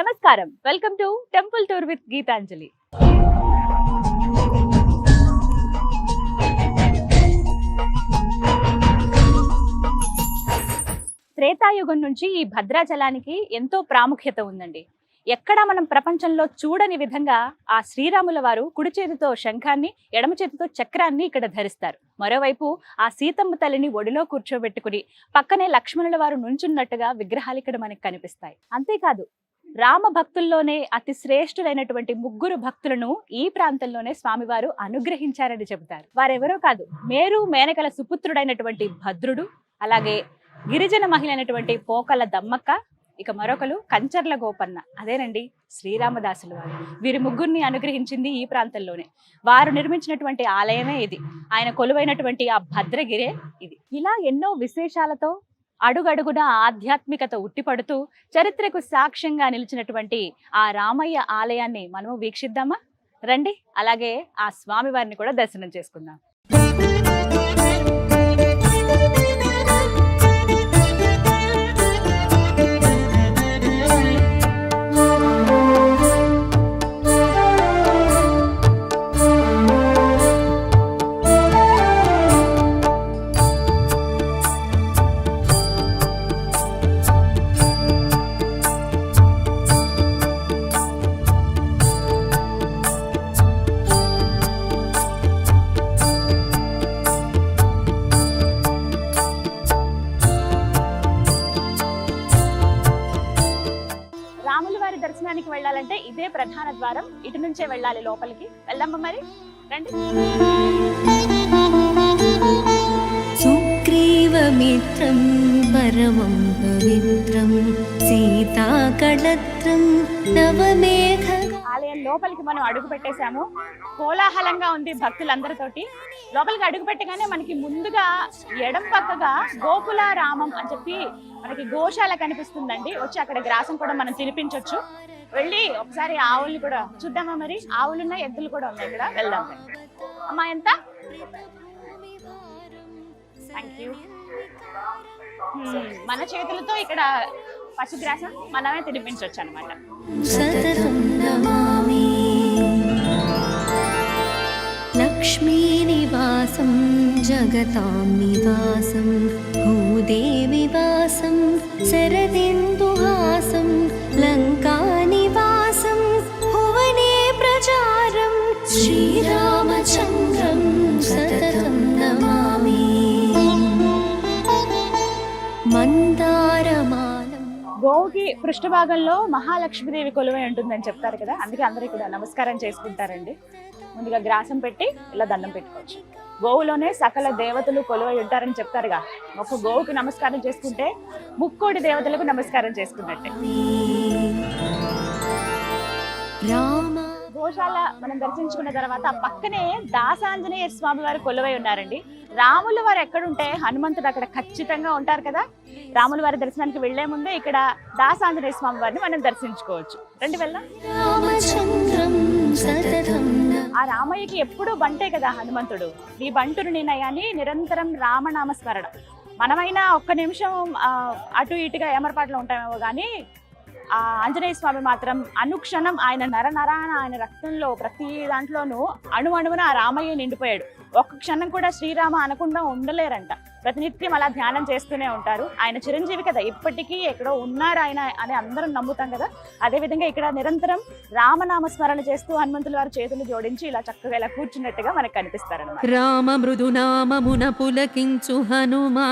నమస్కారం, welcome to temple tour with Gitanjali. త్రేతాయుగం నుంచి ఈ భద్రాచలానికి ఎంతో ప్రాముఖ్యత ఉందండి. ఎక్కడా మనం ప్రపంచంలో చూడని విధంగా ఆ శ్రీరాముల వారు కుడి చేతితో శంఖాన్ని, ఎడమ చేతితో చక్రాన్ని ఇక్కడ ధరిస్తారు. మరోవైపు ఆ సీతమ్మ తల్లిని ఒడిలో కూర్చోబెట్టుకుని పక్కనే లక్ష్మణుల వారు నుంచున్నట్టుగా విగ్రహాలు ఇక్కడ మనకి కనిపిస్తాయి. అంతేకాదు, రామ భక్తుల్లోనే అతి శ్రేష్ఠులైనటువంటి ముగ్గురు భక్తులను ఈ ప్రాంతంలోనే స్వామివారు అనుగ్రహించారని చెబుతారు. వారెవరో కాదు, మేరు మేనకల సుపుత్రుడైనటువంటి భద్రుడు, అలాగే గిరిజన మహిళ అయినటువంటి పోకల దమ్మక్క, ఇక మరొకరు కంచర్ల గోపన్న, అదేనండి శ్రీరామదాసులు వారు. వీరి ముగ్గురిని అనుగ్రహించింది ఈ ప్రాంతంలోనే. వారు నిర్మించినటువంటి ఆలయమే ఇది. ఆయన కొలువైనటువంటి ఆ భద్రగిరే ఇది. ఇలా ఎన్నో విశేషాలతో అడుగడుగున ఆధ్యాత్మికత ఉట్టిపడుతూ చరిత్రకు సాక్ష్యంగా నిలిచినటువంటి ఆ రామయ్య ఆలయాన్ని మనము వీక్షిద్దామా? రండి, అలాగే ఆ స్వామి వారిని కూడా దర్శనం చేసుకుందాం. దర్శనానికి వెళ్ళాలంటే ఇదే ప్రధాన ద్వారం. ఇటు నుంచే వెళ్ళాలి లోపలికి. వెళ్దామా మరి? రండి. సుగ్రీవమిత్రం పరమం పవిత్రం సీతాకళత్రం నవమేఘ. ఆలయం లోపలికి మనం అడుగు పెట్టేశాము. కోలాహలంగా ఉంది భక్తులందరితోటి. లోపలికి అడుగు పెట్టగానే మనకి ముందుగా ఎడం పక్కగా గోకుల రామం అని చెప్పి మనకి గోశాల కనిపిస్తుందండి. వచ్చి అక్కడ గ్రాసం కూడా మనం తినిపించవచ్చు. వెళ్ళి ఒకసారి ఆవుల్ని కూడా చూద్దామా మరి? ఆవులున్నాయి, ఎద్దులు కూడా ఉన్నాయి ఇక్కడ. వెళ్దాం. అమ్మా ఎంత? Thank you. మన చేతులతో ఇక్కడ పశుగ్రాసం మనమే తినిపించవచ్చు అనమాట. లక్ష్మీ నివాసం జగతాం నివాసం భూదేవి వాసం శరదిందుహాసం లంకా నివాసం భువనే ప్రచారం శ్రీరామచంద్రం సతతం నమామి. మందారమాలం. గోవుకి పృష్ఠభాగంలో మహాలక్ష్మీదేవి కొలువై ఉంటుందని చెప్తారు కదా, అందుకే అందరూ ఇక్కడ నమస్కారం చేసుకుంటారండి. ముందుగా గ్రాసం పెట్టి ఇలా దండం పెట్టుకోవచ్చు. గోవులోనే సకల దేవతలు కొలువై ఉంటారని చెప్తారుగా. ఒక గోవుకి నమస్కారం చేసుకుంటే ముక్కోటి దేవతలకు నమస్కారం చేసుకున్నట్టే. గోశాల మనం దర్శించుకున్న తర్వాత పక్కనే దాసాంజనేయ స్వామి వారు కొలువై ఉన్నారండి. రాముల వారు ఎక్కడుంటే హనుమంతుడు అక్కడ ఖచ్చితంగా ఉంటారు కదా. రాముల వారి దర్శనానికి వెళ్లే ముందే ఇక్కడ దాసాంజనేయ స్వామి వారిని మనం దర్శించుకోవచ్చు. రండి వెళ్దాం. ఆ రామయ్యకి ఎప్పుడూ బంటే కదా హనుమంతుడు. ఈ బంటుని నయాన్ని నిరంతరం రామనామస్మరణ. మనమైనా ఒక్క నిమిషం అటు ఇటుగా ఏమరపాట్లో ఉంటామేమో కానీ ఆ ఆంజనేయ స్వామి మాత్రం అనుక్షణం ఆయన నరనరాన, ఆయన రక్తంలో ప్రతి దాంట్లోనూ అణువణువున ఆ రామయ్య నిండిపోయాడు. ఒక్క క్షణం కూడా శ్రీరామ అనకుండా ఉండలేరంట. ప్రతినిత్యం అలా ధ్యానం చేస్తూనే ఉంటారు. ఆయన చిరంజీవి కదా, ఇప్పటికీ ఎక్కడో ఉన్నారు ఆయన అని అందరం నమ్ముతాం కదా. అదేవిధంగా ఇక్కడ నిరంతరం రామనామస్మరణ చేస్తూ హనుమంతుల వారి చేతులు జోడించి ఇలా చక్కగా ఇలా కూర్చున్నట్టుగా మనకు కనిపిస్తారు అన్నమాట. రామ మృదునామమున పులకించు హనుమా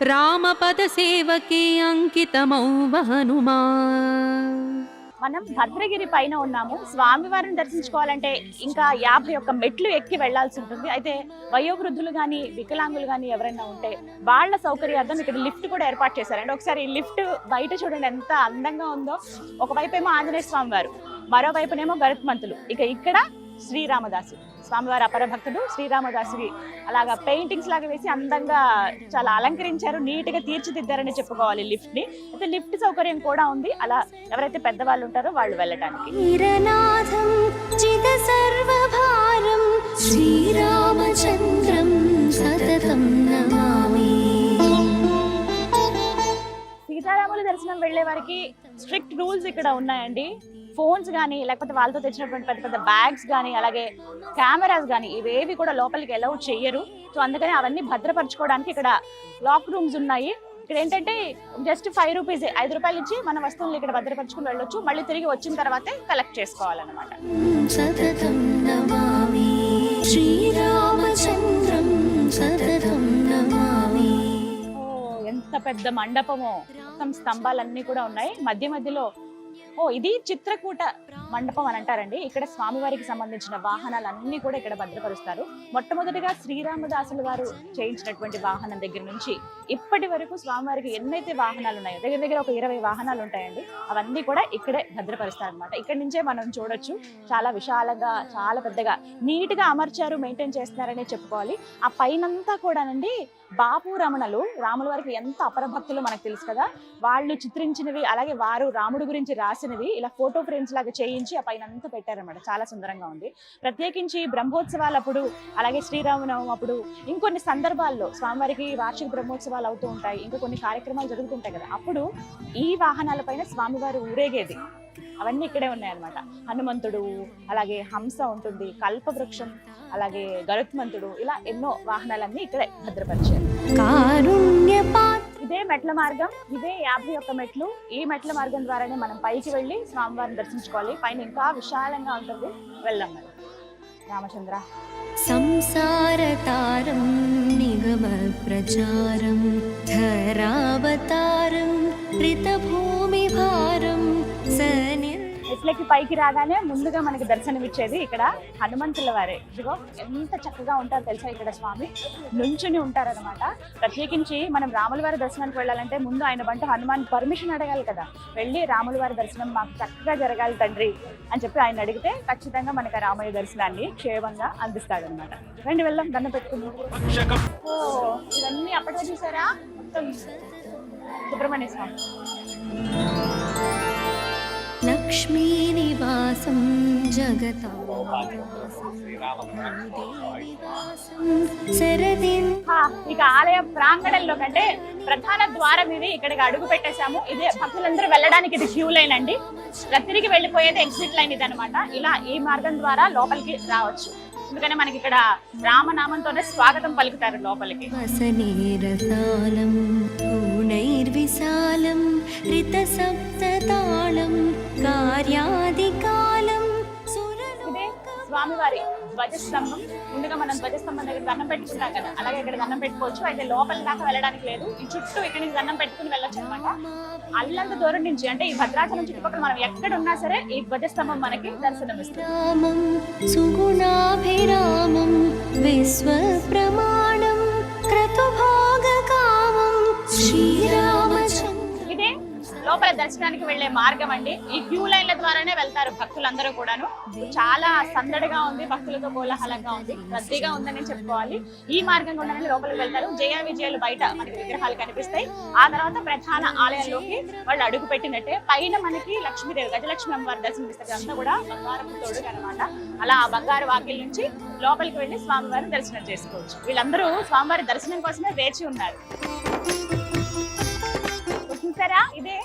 రామపద సేవకి అంకితమౌవ హనుమా. మనం భద్రగిరి పైన ఉన్నాము. స్వామివారిని దర్శించుకోవాలంటే ఇంకా 51 మెట్లు ఎక్కి వెళ్లాల్సి ఉంటుంది. అయితే వయోవృద్ధులు కానీ వికలాంగులు కానీ ఎవరైనా ఉంటే వాళ్ళ సౌకర్యార్థం ఇక్కడ లిఫ్ట్ కూడా ఏర్పాటు చేశారండి. ఒకసారి ఈ లిఫ్ట్ బయట చూడండి ఎంత అందంగా ఉందో. ఒకవైపు ఏమో ఆంజనేయ స్వామి వారు, మరోవైపునేమో గరుత్మంతులు, ఇక ఇక్కడ శ్రీరామదాసు స్వామివారి అపర భక్తుడు శ్రీరామదాసుని అలాగా పెయింటింగ్స్ లాగా వేసి అందంగా చాలా అలంకరించారు, నీట్ గా తీర్చిదిద్దారని చెప్పుకోవాలి లిఫ్ట్ ని. అయితే లిఫ్ట్ సౌకర్యం కూడా ఉంది, అలా ఎవరైతే పెద్దవాళ్ళు ఉంటారో వాళ్ళు వెళ్ళటానికి. సీతారాముల దర్శనం వెళ్లే వారికి స్ట్రిక్ట్ రూల్స్ ఇక్కడ ఉన్నాయండి. ఫోన్స్ కానీ లేకపోతే వాళ్ళతో తెచ్చినటువంటి పెద్ద పెద్ద బ్యాగ్స్ కానీ అలాగే కెమెరాస్ కానీ ఇవేవి కూడా లోపలికి అలౌ చెయ్యరు. సో అందుకని అవన్నీ భద్రపరచుకోవడానికి ఇక్కడ లాక్ రూమ్స్ ఉన్నాయి. ఇక్కడ ఏంటంటే జస్ట్ 5 రూపీస్, 5 రూపాయలు ఇచ్చి మన వస్తువులు ఇక్కడ భద్రపరచుకుని వెళ్ళొచ్చు. మళ్ళీ తిరిగి వచ్చిన తర్వాతే కలెక్ట్ చేసుకోవాలన్నమాట. సతతం నమామి శ్రీరామచంద్రం సతతం నమామి. ఎంత పెద్ద మండపమో, మొత్తం స్తంభాలన్నీ కూడా ఉన్నాయి. మధ్య మధ్యలో ఇది చిత్రకూట మండపం అని అంటారండి. ఇక్కడ స్వామివారికి సంబంధించిన వాహనాలన్నీ కూడా ఇక్కడ భద్రపరుస్తారు. మొట్టమొదటిగా శ్రీరామదాసులు వారు చేయించినటువంటి వాహనం దగ్గర నుంచి ఇప్పటి వరకు స్వామివారికి ఎన్నైతే వాహనాలు ఉన్నాయో దగ్గర దగ్గర ఒక 20 వాహనాలు ఉంటాయండి. అవన్నీ కూడా ఇక్కడే భద్రపరుస్తారు అనమాట. ఇక్కడి నుంచే మనం చూడొచ్చు. చాలా విశాలంగా, చాలా పెద్దగా, నీట్ గా అమర్చారు, మెయింటైన్ చేస్తున్నారనే చెప్పుకోవాలి. ఆ పైనంతా కూడానండి బాపు రమణలు, రాముల వారికి ఎంత అపరభక్తులు మనకు తెలుసు కదా, వాళ్ళు చిత్రించినవి అలాగే వారు రాముడి గురించి రాసినవి ఇలా ఫోటో ఫ్రేమ్స్ లాగా చేయించి ఆ పైన అంతా పెట్టారన్నమాట. చాలా సుందరంగా ఉంది. ప్రత్యేకించి బ్రహ్మోత్సవాలప్పుడు అలాగే శ్రీరామనవమి అప్పుడు ఇంకొన్ని సందర్భాల్లో స్వామివారికి వార్షిక బ్రహ్మోత్సవాలు అవుతూ ఉంటాయి, ఇంకా కొన్ని కార్యక్రమాలు జరుగుతుంటాయి కదా, అప్పుడు ఈ వాహనాలపైన స్వామివారు ఊరేగేది అవన్నీ ఇక్కడే ఉన్నాయన్నమాట. హనుమంతుడు, అలాగే హంస ఉంటుంది, కల్పవృక్షం, అలాగే గరుత్మంతుడు, ఇలా ఎన్నో వాహనాలన్నీ ఇక్కడే భద్రపరిచారు. ఇదే మెట్ల మార్గం, ఇదే 51 మెట్లు. ఈ మెట్ల మార్గం ద్వారానే మనం పైకి వెళ్ళి స్వామివారిని దర్శించుకోవాలి. పైన ఇంకా విశాలంగా ఉంటుంది. వెళ్దాం మరి. రామచంద్ర సంసారతారం నిగమ ప్రచారం ధరావతారం రితభూమి భారం మెట్లకి పైకి రాగానే ముందుగా మనకి దర్శనమిచ్చేది ఇక్కడ హనుమంతుల వారే. ఇదిగో ఎంత చక్కగా ఉంటారో తెలుసా, ఇక్కడ స్వామి నుంచుని ఉంటారనమాట. ప్రత్యేకించి మనం రాముల వారి దర్శనానికి వెళ్ళాలంటే ముందు ఆయన బంట హనుమాన్ పర్మిషన్ అడగాలి కదా. వెళ్ళి రాముల వారి దర్శనం మాకు చక్కగా జరగాలి తండ్రి అని చెప్పి ఆయన అడిగితే ఖచ్చితంగా మనకి రామయ్య దర్శనాన్ని క్షేమంగా అందిస్తాడనమాట. రండి వెళ్దాం, దండం పెట్టుకుందాం. ఇవన్నీ అప్పటికే చూసారా, మొత్తం సుబ్రహ్మణ్య స్వామి. లక్ష్మీ నివాసం జగతా ఇక ఆలయ ప్రాంగణంలో కంటే ప్రధాన ద్వారం ఇది. ఇక్కడికి అడుగు పెట్టేశాము. ఇదే భక్తులందరూ వెళ్ళడానికి ఇది క్యూ లైన్ అండి. తిరిగి వెళ్ళిపోయేది ఎగ్జిట్ లైన్ ఇది అనమాట. ఇలా ఈ మార్గం ద్వారా లోపలికి రావచ్చు. ఎందుకంటే మనకి ఇక్కడ రామనామంతోనే స్వాగతం పలుకుతారు లోపలికి. విశాలం రిత సప్తతాళం కార్యాదికాలం. ఇదే స్వామివారి ధ్వజస్తంభం. ముందుగా మనం ధ్వజస్తంభం దగ్గర దండం పెట్టుకుంటాం కదా, అలాగే ఇక్కడ దండం పెట్టుకోవచ్చు. అయితే లోపల దాకా వెళ్ళడానికి లేదు, ఈ చుట్టూ ఇక్కడ నుంచి దండం పెట్టుకుని వెళ్ళొచ్చు అనమాట. అల్లంత దూరం నుంచి, అంటే ఈ భద్రాచలం చుట్టుపక్కల మనం ఎక్కడ ఉన్నా సరే ఈ ధ్వజస్తంభం మనకి దర్శనమిస్తుంది. సుగుణాభిరామం విశ్వ ప్రమాణం క్రతుభోగకామం శ్రీరామచంద్ర. ఇదే లోపల దర్శనానికి వెళ్లే మార్గం అండి. ఈ క్యూ లైన్ల ద్వారానే వెళ్తారు భక్తులందరూ కూడాను. చాలా సందడిగా ఉంది, భక్తులతో కోలాహలంగా ఉంది, రద్దీగా ఉందని చెప్పుకోవాలి. ఈ మార్గం గుండానే లోపలికి వెళ్తారు. జయ విజయాలు బయట మనకి విగ్రహాలు కనిపిస్తాయి. ఆ తర్వాత ప్రధాన ఆలయంలోకి వాళ్ళు అడుగు పెట్టినట్టే పైన మనకి లక్ష్మీదేవి, గజలక్ష్మి అమ్మవారి దర్శనమిస్తారు. అంతా కూడా బంగారం తోడు అనమాట. అలా ఆ బంగారు వాకిల్ నుంచి లోపలికి వెళ్లి స్వామివారిని దర్శనం చేసుకోవచ్చు. వీళ్ళందరూ స్వామివారి దర్శనం కోసమే వేచి ఉన్నారు. చూసారా, ఇదే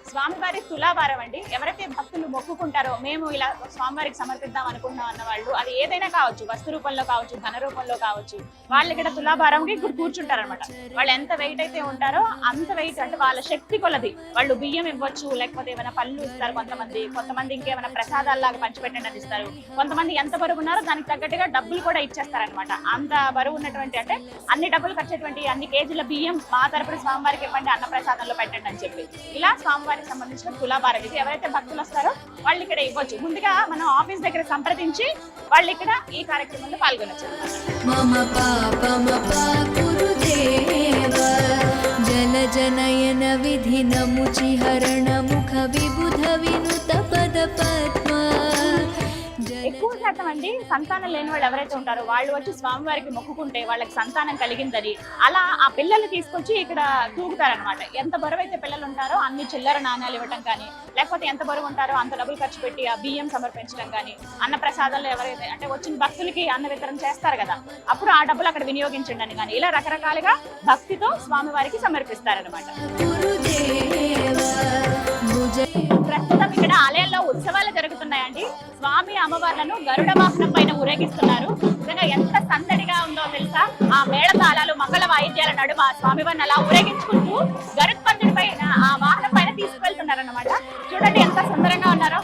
స్వామివారి తులాభారం అండి. ఎవరైతే భక్తులు మొక్కుకుంటారో మేము ఇలా స్వామివారికి సమర్పిద్దాం అనుకుంటున్నాం అన్న వాళ్ళు, అది ఏదైనా కావచ్చు, వస్తు రూపంలో కావచ్చు, ధన రూపంలో కావచ్చు, వాళ్ళు ఇక్కడ తులాభారంకి ఇప్పుడు కూర్చుంటారనమాట. వాళ్ళు ఎంత వెయిట్ అయితే ఉంటారో అంత వెయిట్, అంటే వాళ్ళ శక్తి కొలది వాళ్ళు బియ్యం ఇవ్వచ్చు, లేకపోతే ఏమైనా పళ్ళు ఇస్తారు కొంతమంది ఇంకేమైనా ప్రసాదాల్లాగా పంచిపెట్టండి అని ఇస్తారు. కొంతమంది ఎంత బరువు ఉన్నారో దానికి తగ్గట్టుగా డబ్బులు కూడా ఇచ్చేస్తారనమాట. అంత బరువు ఉన్నటువంటి, అంటే అన్ని డబ్బులు ఖర్చేటువంటి అన్ని కేజీల బియ్యం మా తరపున స్వామివారికి ఇవ్వండి, అన్న ప్రసాదంలో పెట్టండి అని చెప్పి ఇలా స్వామివారికి సంబంధించిన తులాభారం ఇది. ఎవరైతే భక్తులు వస్తారో వాళ్ళు ఇక్కడ ఇవ్వచ్చు. ముందుగా మనం ఆఫీస్ దగ్గర సంప్రదించి వాళ్ళు ఇక్కడ ఈ కార్యక్రమంలో పాల్గొనొచ్చు. జల జనయన విధి నముచి హరణ ముఖ విబుధ వినుత పద పద్మ. ఎక్కువ శాతం అండి సంతానం లేని వాళ్ళు ఎవరైతే ఉంటారో వాళ్ళు వచ్చి స్వామివారికి మొక్కుకుంటే వాళ్ళకి సంతానం కలిగిందని అలా ఆ పిల్లలు తీసుకొచ్చి ఇక్కడ తూగుతారనమాట. ఎంత బరువు అయితే పిల్లలు ఉంటారో అన్ని చిల్లర నాణ్యాలు ఇవ్వటం కానీ, లేకపోతే ఎంత బరువు ఉంటారో అంత డబ్బులు ఖర్చు పెట్టి ఆ బియ్యం సమర్పించడం కానీ, అన్న ప్రసాదాలు ఎవరైతే అంటే వచ్చిన భక్తులకి అన్న వితరణ చేస్తారు కదా, అప్పుడు ఆ డబ్బులు అక్కడ వినియోగించండి అని కానీ ఇలా రకరకాలుగా భక్తితో స్వామివారికి సమర్పిస్తారనమాట. భుజ ప్రస్తుతం ఇక్కడ ఆలయంలో ఉత్సవాలు జరుగుతున్నాయండి. స్వామి అమ్మవార్లను గరుడ వాహనం పైన ఊరేగిస్తున్నారు. నిజంగా ఎంత సందడిగా ఉందో తెలుసా. ఆ మేళతాళాలు మంగళ వాయిద్యాల నడుమ స్వామివారిని అలా ఊరేగించుకుంటూ గరుత్మంతుడి పైన ఆ వాహనం పైన తీసుకువెళ్తున్నారన్నమాట. చూడండి ఎంత సుందరంగా ఉన్నారో.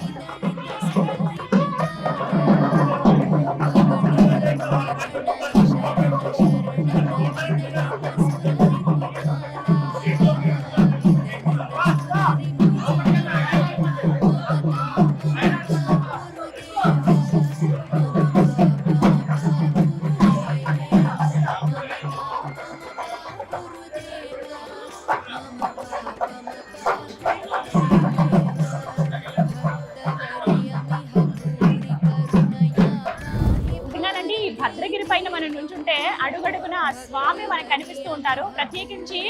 భద్రగిరి పైన మనం నుంచుంటే అడుగడుగున ఆ స్వామి మనకు కనిపిస్తూ ఉంటారు. ప్రత్యేకించి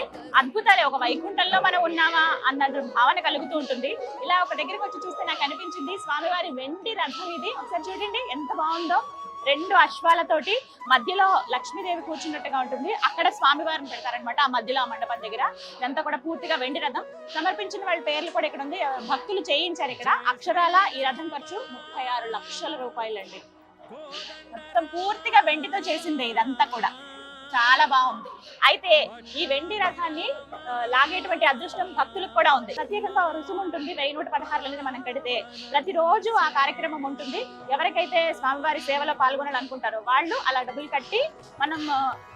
అద్భుతాలే, ఒక వైకుంఠంలో మనం ఉన్నామా అన్న భావన కలుగుతూ ఉంటుంది. ఇలా ఒక దగ్గరికి వచ్చి చూస్తే నాకు అనిపించింది స్వామివారి వెండి రథం ఇది. ఒకసారి చూడండి ఎంత బాగుందో. 2 అశ్వాలతోటి మధ్యలో లక్ష్మీదేవి కూర్చున్నట్టుగా ఉంటుంది. అక్కడ స్వామివారిని పెడతారనమాట ఆ మధ్యలో ఆ మండపం దగ్గర. ఇదంతా కూడా పూర్తిగా వెండి రథం. సమర్పించిన వాళ్ళ పేర్లు కూడా ఇక్కడ ఉంది. భక్తులు చేయించారు ఇక్కడ. అక్షరాల ఈ రథం ఖర్చు 36 లక్షల రూపాయలండి. మొత్తం పూర్తిగా వెండితో చేసిందే ఇదంతా కూడా. చాలా బాగుంది. అయితే ఈ వెండి రథాన్ని లాగేటువంటి అదృష్టం భక్తులకు కూడా ఉంది. ప్రత్యేకంగా రుసుము ఉంటుంది. 1116 అనేది మనం కడితే ప్రతిరోజు ఆ కార్యక్రమం ఉంటుంది. ఎవరికైతే స్వామివారి సేవలో పాల్గొనాలనుకుంటారో వాళ్ళు అలా డబ్బులు కట్టి మనం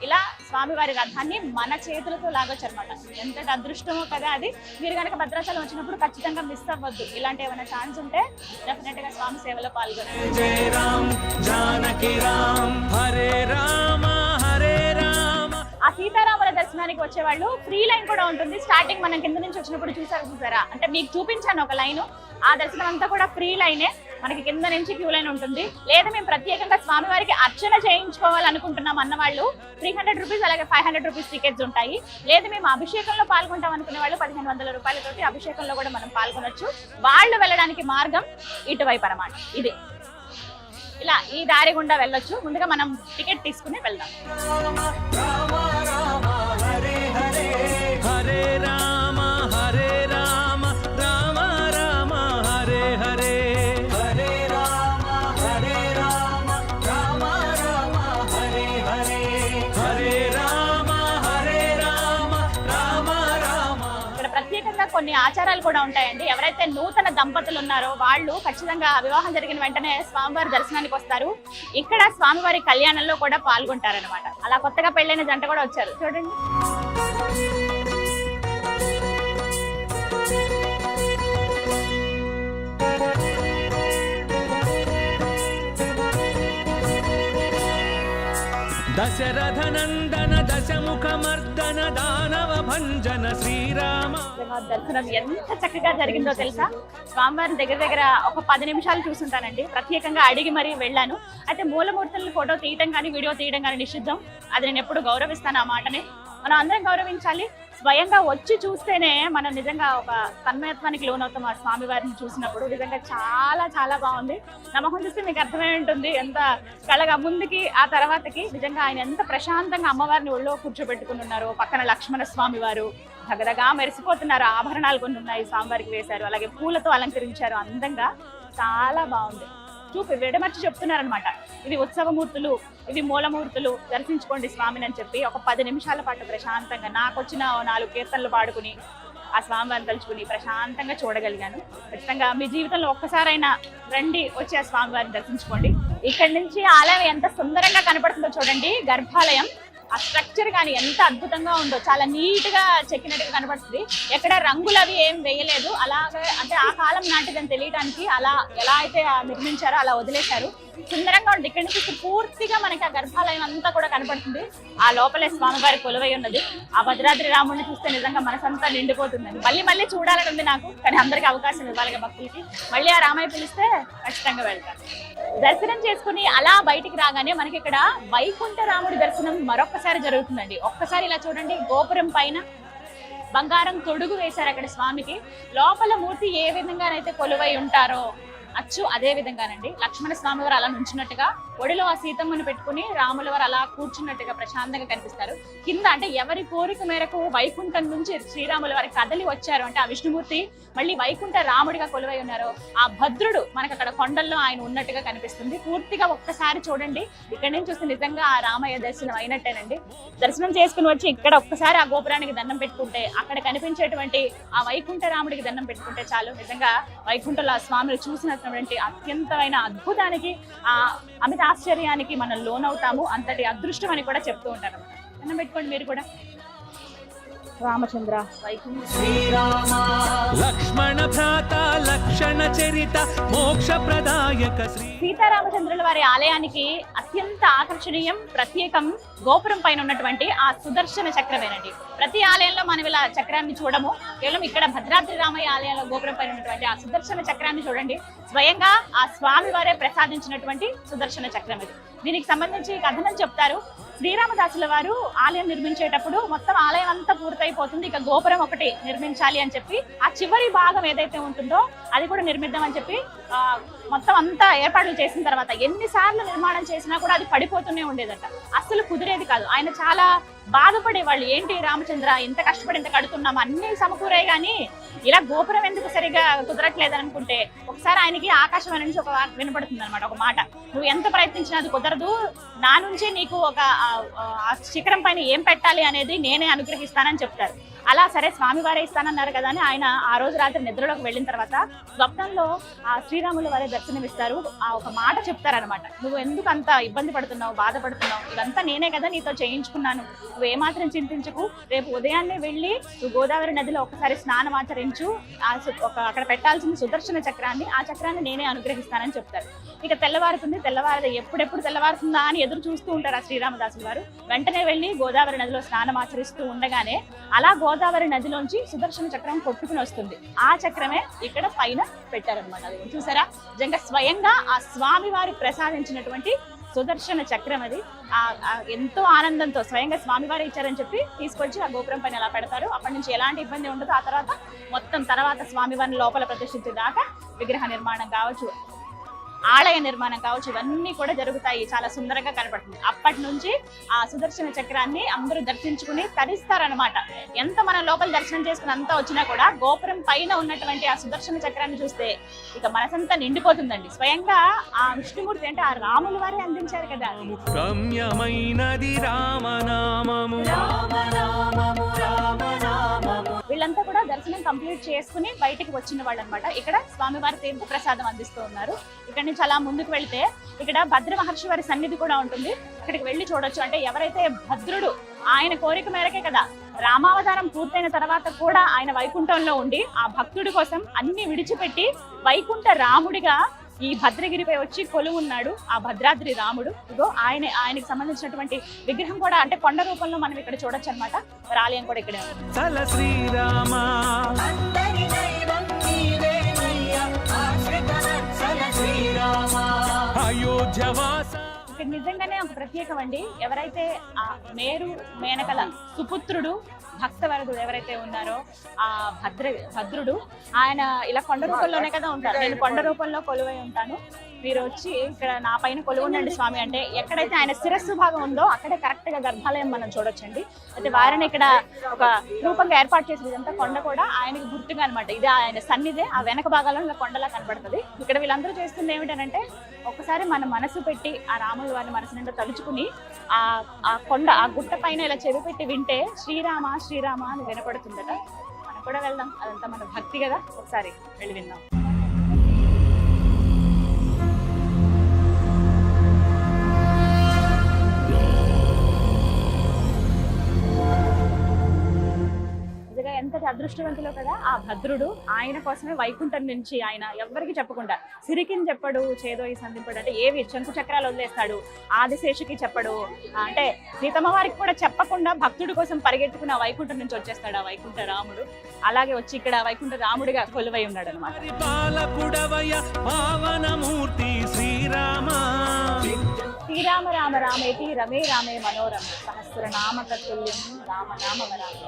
ఇలా స్వామివారి రథాన్ని మన చేతులతో లాగొచ్చు అనమాట. ఎంత అదృష్టమో కదా అది. మీరు కనుక భద్రాచలం వచ్చినప్పుడు ఖచ్చితంగా మిస్ అవ్వద్దు. ఇలాంటి ఏమైనా ఛాన్స్ ఉంటే డెఫినెట్ గా స్వామి సేవలో పాల్గొనాలి. ఆ సీతారాముల దర్శనానికి వచ్చే వాళ్ళు ఫ్రీ లైన్ కూడా ఉంటుంది. స్టార్టింగ్ మనం కింద నుంచి వచ్చినప్పుడు చూసారా, అంటే మీకు చూపించాను ఒక లైన్. ఆ దర్శనం అంతా కూడా ఫ్రీ లైనే. మనకి కింద నుంచి క్యూ లైన్ ఉంటుంది. లేదా మేము ప్రత్యేకంగా స్వామివారికి అర్చన చేయించుకోవాలనుకుంటున్నాం అన్న వాళ్ళు 300 రూపీస్, అలాగే 500 రూపీస్ టికెట్స్ ఉంటాయి. లేదా మేము అభిషేకంలో పాల్గొంటాం అనుకునే వాళ్ళు 1500 రూపాయలతోటి అభిషేకంలో కూడా మనం పాల్గొనొచ్చు. వాళ్ళు వెళ్ళడానికి మార్గం ఇటువైపు అన్నమాట. ఇది ఇలా ఈ దారి గుండా వెళ్ళొచ్చు. ముందుగా మనం టికెట్ తీసుకుని వెళ్దాం. హరే రామ హరే రామ రామ రామ హరే హరే, హరే రామ హరే రామ రామ రామ హరే హరే, హరే రామ హరే రామ రామ రామ. ఇక్కడ ప్రత్యేకంగా కొన్ని ఆచారాలు కూడా ఉంటాయండి. ఎవరైతే నూతన దంపతులు ఉన్నారో వాళ్ళు ఖచ్చితంగా వివాహం జరిగిన వెంటనే స్వామివారి దర్శనానికి వస్తారు. ఇక్కడ స్వామివారి కళ్యాణంలో కూడా పాల్గొంటారనమాట. అలా కొత్తగా పెళ్ళైన జంట కూడా వచ్చారు చూడండి. దశరథ నందన దశముఖ మర్దన దానవ భంజన శ్రీరామ. దర్శనం ఎంత చక్కగా జరిగిందో తెలుసా. స్వామివారి దగ్గర ఒక 10 నిమిషాలు చూసుంటానండి. ప్రత్యేకంగా అడిగి మరీ వెళ్ళాను. అయితే మూలమూర్తులను ఫోటో తీయడం కానీ వీడియో తీయడం కానీ నిషిద్ధం. అది నేను ఎప్పుడు గౌరవిస్తాను ఆ మాటని. మనం అందరం గౌరవించాలి. స్వయంగా వచ్చి చూస్తేనే మనం నిజంగా ఒక తన్మయత్వానికి లోనవుతాం. ఆ స్వామివారిని చూసినప్పుడు నిజంగా చాలా చాలా బాగుంది. నమ్మకం చూస్తే మీకు అర్థమై ఉంటుంది ఎంత కళగా ముందుకి ఆ తర్వాతకి. నిజంగా ఆయన ఎంత ప్రశాంతంగా అమ్మవారిని ఒళ్ళో కూర్చోబెట్టుకుని ఉన్నారు. పక్కన లక్ష్మణ స్వామి వారు దగ్గరగా మెరిసిపోతున్నారు. ఆభరణాలు కొన్ని ఉన్నాయి స్వామివారికి వేశారు. అలాగే పూలతో అలంకరించారు అందంగా. చాలా బాగుంది. చూపి విడమర్చి చెప్తున్నారనమాట. ఇవి ఉత్సవమూర్తులు, ఇవి మూలమూర్తులు, దర్శించుకోండి స్వామిని అని చెప్పి ఒక 10 నిమిషాల పాటు ప్రశాంతంగా నాకు వచ్చిన 4 కీర్తనలు పాడుకుని ఆ స్వామివారిని తలుచుకుని ప్రశాంతంగా చూడగలిగాను. ఖచ్చితంగా మీ జీవితంలో ఒక్కసారైనా రండి, వచ్చి ఆ స్వామివారిని దర్శించుకోండి. ఇక్కడి నుంచి ఆలయం ఎంత సుందరంగా కనపడుతుందో చూడండి. గర్భాలయం ఆ స్ట్రక్చర్ కానీ ఎంత అద్భుతంగా ఉందో. చాలా నీట్ గా చెక్కినట్టుగా కనపడుతుంది. ఎక్కడ రంగులు అవి ఏం వేయలేదు. అలాగే అంటే ఆ కాలం నాటిదని తెలియడానికి అలా ఎలా అయితే నిర్మించారో అలా వదిలేశారు. సుందరంగా ఉంది. ఇక్కడి నుంచి పూర్తిగా మనకి ఆ గర్భాలయం అంతా కూడా కనపడుతుంది. ఆ లోపలే స్వామివారి కొలువై ఉన్నది. ఆ భద్రాద్రి రాముడిని చూస్తే నిజంగా మనసంతా నిండిపోతుందండి. మళ్ళీ చూడాలని ఉంది నాకు. కానీ అందరికి అవకాశం ఇవ్వాలి భక్తులకి. మళ్ళీ ఆ రామయ్య పిలిస్తే ఖచ్చితంగా వెళ్తాను. దర్శనం చేసుకుని అలా బయటికి రాగానే మనకి ఇక్కడ వైకుంఠ రాముడి దర్శనం మరొక్కసారి జరుగుతుందండి. ఒక్కసారి ఇలా చూడండి. గోపురం పైన బంగారం తొడుగు వేశారు అక్కడ స్వామికి. లోపల మూర్తి ఏ విధంగానైతే కొలువై ఉంటారో అచ్చు అదే విధంగానండి లక్ష్మణ స్వామి వారు అలా నుంచున్నట్టుగా, ఒడిలో ఆ సీతమ్మను పెట్టుకుని రాముల వారు అలా కూర్చున్నట్టుగా ప్రశాంతంగా కనిపిస్తారు. కింద అంటే ఎవరి కోరిక మేరకు వైకుంఠం నుంచి శ్రీరాముల వారి కదలి వచ్చారు అంటే ఆ విష్ణుమూర్తి మళ్ళీ వైకుంఠ రాముడిగా కొలువై ఉన్నారు. ఆ భద్రుడు మనకు అక్కడ కొండల్లో ఆయన ఉన్నట్టుగా కనిపిస్తుంది. పూర్తిగా ఒక్కసారి చూడండి, ఇక్కడి నుంచి చూస్తే నిజంగా ఆ రామయ్య దర్శనం అయినట్టేనండి. దర్శనం చేసుకుని వచ్చి ఇక్కడ ఒక్కసారి ఆ గోపురానికి దండం పెట్టుకుంటే, అక్కడ కనిపించేటువంటి ఆ వైకుంఠ రాముడికి దండం పెట్టుకుంటే చాలు, నిజంగా వైకుంఠంలో ఆ స్వామిని చూసినటువంటి అత్యంతమైన అద్భుతానికి, ఆ అమిత ఆశ్చర్యానికి మనం లోనవుతాము. అంతటి అదృష్టం అని కూడా చెప్తూ ఉంటారు. దండం పెట్టుకోండి మీరు కూడా. రామచంద్ర శ్రీరామ లక్ష్మణ భ్రాత లక్షణ చరిత మోక్ష ప్రదాయక శ్రీ సీతారామచంద్రుల వారి ఆలయానికి అత్యంత ఆకర్షణీయం, ప్రత్యేకం గోపురం పైన ఉన్నటువంటి ఆ సుదర్శన చక్రమేనండి. ప్రతి ఆలయంలో మనం ఇలా చక్రాన్ని చూడము, కేవలం ఇక్కడ భద్రాద్రి రామయ్య ఆలయంలో గోపురం పైన ఉన్నటువంటి ఆ సుదర్శన చక్రాన్ని చూడండి. స్వయంగా ఆ స్వామి వారే ప్రసాదించినటువంటి సుదర్శన చక్రం ఇది. దీనికి సంబంధించి కథనం చెప్తారు. శ్రీరామదాసుల వారు ఆలయం నిర్మించేటప్పుడు మొత్తం ఆలయం అంతా పూర్తయిపోతుంది, ఇక గోపురం ఒకటి నిర్మించాలి అని చెప్పి ఆ చివరి భాగం ఏదైతే ఉంటుందో అది కూడా నిర్మిద్దామని చెప్పి మొత్తం అంతా ఏర్పాట్లు చేసిన తర్వాత ఎన్నిసార్లు నిర్మాణం చేసినా కూడా అది పడిపోతూనే ఉండేదట, అస్సలు కుదిరేది కాదు. ఆయన చాలా బాధపడేవాళ్ళు, ఏంటి రామచంద్ర ఇంత కష్టపడి ఇంత కడుతున్నాము, అన్ని సమకూరే గానీ ఇలా గోపురం ఎందుకు సరిగా కుదరట్లేదు అనుకుంటే, ఒకసారి ఆయనకి ఆకాశం నుంచి ఒక వినపడుతుంది అనమాట, ఒక మాట, నువ్వు ఎంత ప్రయత్నించినా అది కుదరదు, నా నుంచి నీకు ఒక శిఖరం పైన ఏం పెట్టాలి అనేది నేనే అనుగ్రహిస్తానని చెప్తారు. అలా సరే స్వామివారే ఇస్తానన్నారు కదా అని ఆయన ఆ రోజు రాత్రి నిద్రలోకి వెళ్ళిన తర్వాత స్వప్నంలో ఆ శ్రీరాముల వారే దర్శనమిస్తారు. ఆ ఒక మాట చెప్తారనమాట, నువ్వు ఎందుకు అంత ఇబ్బంది పడుతున్నావు, బాధపడుతున్నావు, ఇదంతా నేనే కదా నీతో చేయించుకున్నాను, నువ్వు ఏమాత్రం చింతించకు, రేపు ఉదయాన్నే వెళ్ళి నువ్వు గోదావరి నదిలో ఒకసారి స్నానం ఆచరించు, అక్కడ పెట్టాల్సిన సుదర్శన చక్రాన్ని, ఆ చక్రాన్ని నేనే అనుగ్రహిస్తానని చెప్తారు. ఇక తెల్లవారుతుంది, తెల్లవారు ఎప్పుడెప్పుడు తెల్లవారుతుందా అని ఎదురు చూస్తూ ఉంటారు ఆ శ్రీరామదాసులు వారు. వెంటనే వెళ్ళి గోదావరి నదిలో స్నానం ఆచరిస్తూ ఉండగానే అలా గోదావరి నదిలోంచి సుదర్శన చక్రం కొట్టుకుని వస్తుంది. ఆ చక్రమే ఇక్కడ పైన పెట్టారనమాట. అది చూసారా, నిజంగా స్వయంగా ఆ స్వామి వారి ప్రసాదించినటువంటి సుదర్శన చక్రం అది. ఎంతో ఆనందంతో స్వయంగా స్వామివారే ఇచ్చారని చెప్పి తీసుకొచ్చి ఆ గోపురం పైన ఎలా పెడతారు. అప్పటి నుంచి ఎలాంటి ఇబ్బంది ఉండదు. ఆ తర్వాత స్వామివారిని లోపల ప్రతిష్ఠించేదాకా విగ్రహ నిర్మాణం కావచ్చు, ఆలయ నిర్మాణం కావచ్చు, ఇవన్నీ కూడా జరుగుతాయి. చాలా సుందరంగా కనపడుతుంది. అప్పటి నుంచి ఆ సుదర్శన చక్రాన్ని అందరూ దర్శించుకుని తరిస్తారనమాట. ఎంత మన లోపల దర్శనం చేసుకుని అంతా వచ్చినా కూడా గోపురం పైన ఉన్నటువంటి ఆ సుదర్శన చక్రాన్ని చూస్తే ఇక మనసంతా నిండిపోతుందండి. స్వయంగా ఆ విష్ణుమూర్తి అంటే ఆ రాముల వారే అందించారు కదా. వీళ్ళంతా కూడా దర్శనం కంప్లీట్ చేసుకుని బయటికి వచ్చిన వాళ్ళు అనమాట. ఇక్కడ స్వామివారి తీర్థ ప్రసాదం అందిస్తూ ఉన్నారు. ఇక్కడ నుంచి అలా ముందుకు వెళ్తే ఇక్కడ భద్ర మహర్షి వారి సన్నిధి కూడా ఉంటుంది. ఇక్కడికి వెళ్ళి చూడొచ్చు. అంటే ఎవరైతే భద్రుడు ఆయన కోరిక మేరకే కదా రామావతారం పూర్తయిన తర్వాత కూడా ఆయన వైకుంఠంలో ఉండి ఆ భక్తుడి కోసం అన్ని విడిచిపెట్టి వైకుంఠ రాముడిగా ఈ భద్రగిరిపై వచ్చి కొలువు ఉన్నాడు ఆ భద్రాద్రి రాముడు. ఇదో ఆయనకి సంబంధించినటువంటి విగ్రహం కూడా అంటే కొండ రూపంలో మనం ఇక్కడ చూడొచ్చు అనమాట. మరి ఆలయం కూడా ఇక్కడే ఉంది. ఇక్కడ నిజంగానే ఒక ప్రత్యేకం అండి. ఎవరైతే ఆ మేరు మేనకల సుపుత్రుడు భక్తవరదుడు ఎవరైతే ఉన్నారో ఆ భద్రుడు ఆయన ఇలా కొండ రూపంలోనే కదా ఉంటారు. నేను కొండ రూపంలో కొలువై ఉంటాను, మీరు వచ్చి ఇక్కడ నా పైన కొలువు ఉండండి స్వామి అంటే ఎక్కడైతే ఆయన శిరస్సు భాగం ఉందో అక్కడే కరెక్ట్ గా గర్భాలయం మనం చూడొచ్చండి. అయితే వారిని ఇక్కడ ఒక రూపంగా ఏర్పాటు చేసిన ఇదంతా కొండ కూడా ఆయనకి గుర్తుగా అనమాట. ఇది ఆయన సన్నిధే. ఆ వెనక భాగాల్లో ఇలా కొండలా కనబడుతుంది. ఇక్కడ వీళ్ళందరూ చేస్తుంది ఏమిటంటే ఒకసారి మన మనసు పెట్టి ఆ రాముల వారిని మనసు నిండా తలుచుకుని ఆ కొండ ఆ గుట్ట పైన ఇలా చెవి పెట్టి వింటే శ్రీరామ శ్రీరామ అని వినపడుతుందట. మనం కూడా వెళ్దాం, అదంతా మన భక్తి కదా, ఒకసారి వెళ్ళి విందాం. ఎంతటి అదృష్టవంతులో కదా ఆ భద్రుడు. ఆయన కోసమే వైకుంఠం నుంచి ఆయన ఎవరికి చెప్పకుండా సిరికిని చెప్పడు, చేదోయి సంధింపడు, అంటే ఏవి శంకు చక్రాలు వదిలేస్తాడు, ఆదిశేషుకి చెప్పడు, అంటే సీతమ్మ వారికి కూడా చెప్పకుండా భక్తుడి కోసం పరిగెత్తుకుని ఆ వైకుంఠం నుంచి వచ్చేస్తాడు ఆ వైకుంఠ రాముడు. అలాగే వచ్చి ఇక్కడ వైకుంఠ రాముడిగా కొలువై ఉన్నాడు అనమాట. శ్రీరామ రామ రామేతి రమే రామే మనోరమ సహస్రనామ తత్తుల్యం రామ నామ వరామ.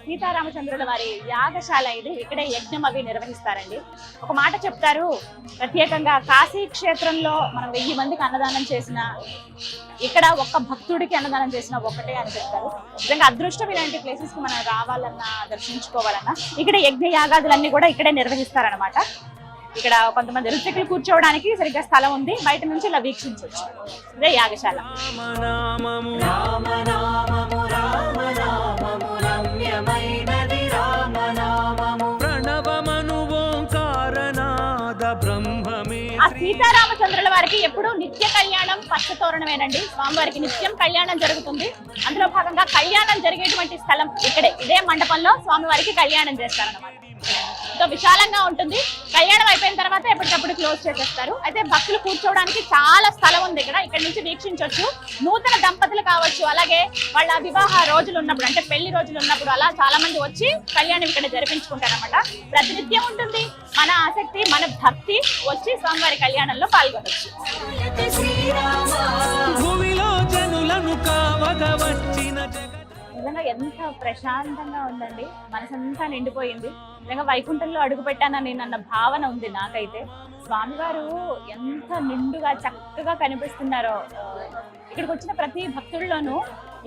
సీతారామచంద్ర సీతారామచంద్రుల వారి యాగశాల ఇది. ఇక్కడే యజ్ఞం అవి నిర్వహిస్తారండి. ఒక మాట చెప్తారు, ప్రత్యేకంగా కాశీ క్షేత్రంలో మనం 1000 మందికి అన్నదానం చేసిన, ఇక్కడ ఒక్క భక్తుడికి అన్నదానం చేసిన ఒకటే అని చెప్తారు. నిజంగా అదృష్టం ఇలాంటి ప్లేసెస్ కి మనం రావాలన్నా దర్శించుకోవాలన్నా ఇక్కడ యజ్ఞ యాగాదులన్నీ కూడా ఇక్కడే నిర్వహిస్తారనమాట. ఇక్కడ కొంతమంది ఋత్వికులు కూర్చోవడానికి సరిగ్గా స్థలం ఉంది, బయట నుంచి ఇలా వీక్షించవచ్చు. ఇదే యాగశాల. ఆ సీతారామచంద్రుల వారికి ఎప్పుడు నిత్య కళ్యాణం పచ్చతోరణమేనండి. స్వామివారికి నిత్యం కళ్యాణం జరుగుతుంది. అందులో భాగంగా కళ్యాణం జరిగేటువంటి స్థలం ఇక్కడే, ఇదే మండపంలో స్వామివారికి కళ్యాణం చేస్తారన్నమాట. ఎంతో విశాలంగా ఉంటుంది. కళ్యాణం అయిపోయిన తర్వాత ఎప్పటికప్పుడు క్లోజ్ చేసేస్తారు. అయితే భక్తులు కూర్చోవడానికి చాలా స్థలం ఉంది ఇక్కడ. ఇక్కడ నుంచి వీక్షించవచ్చు. నూతన దంపతులు కావచ్చు, అలాగే వాళ్ళ వివాహ రోజులు ఉన్నప్పుడు, అంటే పెళ్లి రోజులు ఉన్నప్పుడు అలా చాలా మంది వచ్చి కళ్యాణం ఇక్కడ జరిపించుకుంటారన్నమాట. ప్రతినిత్యం ఉంటుంది. మన ఆసక్తి, మన భక్తి వచ్చి స్వామివారి కళ్యాణంలో పాల్గొనవచ్చు. నిజంగా ఎంత ప్రశాంతంగా ఉందండి, మనసంతా నిండిపోయింది. నిజంగా వైకుంఠంలో అడుగు పెట్టానని నన్న భావన ఉంది నాకైతే. స్వామివారు ఎంత నిండుగా చక్కగా కనిపిస్తున్నారో. ఇక్కడికి వచ్చిన ప్రతి భక్తుల్లోనూ